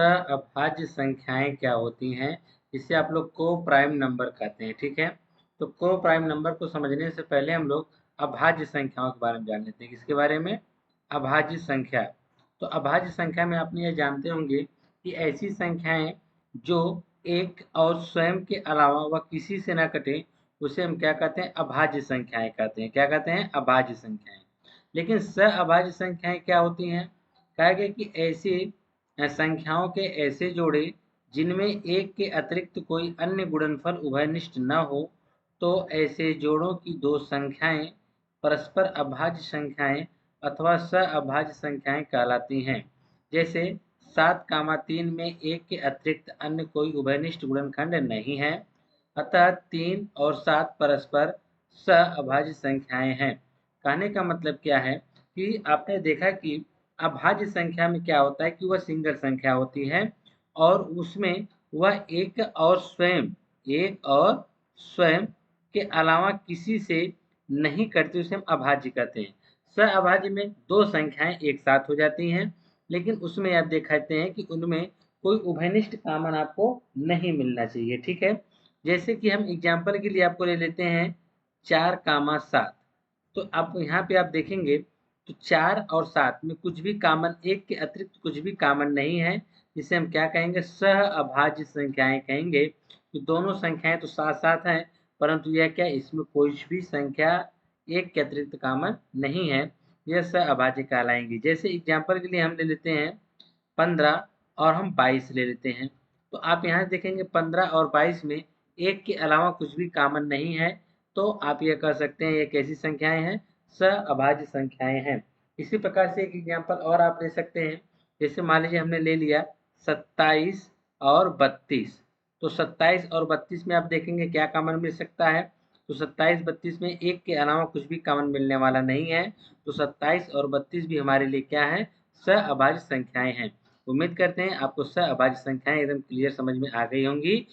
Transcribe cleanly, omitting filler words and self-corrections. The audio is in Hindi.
अभाज्य संख्याएं क्या होती हैं, जिसे आप लोग को प्राइम नंबर कहते हैं। ठीक है, तो को प्राइम नंबर को समझने से पहले हम लोग अभाज्य संख्याओं के बारे में जान लेते हैं। किसके बारे में? अभाज्य संख्या। तो अभाज्य संख्या में आपने ये जानते होंगे कि ऐसी संख्याएं जो एक और स्वयं के अलावा वह किसी से ना कटे, उसे हम क्या कहते हैं? अभाज्य संख्याएं कहते हैं। क्या कहते हैं? अभाज्य संख्याएं। लेकिन सहअभाज्य संख्याएं क्या होती हैं? कहा गया कि ऐसी संख्याओं के ऐसे जोड़े जिनमें एक के अतिरिक्त कोई अन्य गुणनफल उभयनिष्ठ न हो, तो ऐसे जोड़ों की दो संख्याएं परस्पर अभाज्य संख्याएं अथवा सहअभाज्य संख्याएं कहलाती हैं। जैसे 7, 3 में एक के अतिरिक्त अन्य कोई उभयनिष्ठ गुणनखंड नहीं है, अतः 3 और 7 परस्पर सहअभाज्य संख्याएं हैं। कहने का मतलब क्या है कि आपने देखा कि अभाज्य संख्या में क्या होता है कि वह सिंगल संख्या होती है और उसमें वह एक और स्वयं के अलावा किसी से नहीं करती, उसे हम अभाज्य कहते हैं। सहअभाज्य में दो संख्याएं एक साथ हो जाती हैं, लेकिन उसमें आप दिखाते हैं कि उनमें कोई उभयनिष्ठ कॉमन आपको नहीं मिलना चाहिए। ठीक है, जैसे कि हम एग्जाम्पल के लिए आपको ले लेते हैं 4, 7। तो आप यहाँ पे आप देखेंगे तो 4 और 7 में कुछ भी कॉमन, एक के अतिरिक्त कुछ भी कॉमन नहीं है, जिसे हम क्या कहेंगे? सहअभाज्य संख्याएं कहेंगे। तो दोनों संख्याएं तो साथ साथ हैं, परंतु यह क्या, इसमें कोई भी संख्या एक के अतिरिक्त कॉमन नहीं है, यह सहअभाज्य कहलाएंगी। जैसे एग्जाम्पल के लिए हम ले लेते हैं 15 और हम 22 ले लेते हैं। तो आप यहाँ देखेंगे 15 और 22 में एक के अलावा कुछ भी कॉमन नहीं है, तो आप ये कह सकते हैं ये कैसी संख्याएं हैं? सहअभाज्य संख्याएं हैं। इसी प्रकार से एक एग्जाम्पल और आप ले सकते हैं। जैसे मान लीजिए हमने ले लिया 27 और 32। तो 27 और 32 में आप देखेंगे क्या कॉमन मिल सकता है? तो 27, 32 में एक के अलावा कुछ भी कॉमन मिलने वाला नहीं है, तो 27 और 32 भी हमारे लिए क्या है? सहअभाज्य संख्याएं हैं। उम्मीद करते हैं आपको सहअभाज्य संख्याएं एकदम क्लियर समझ में आ गई होंगी।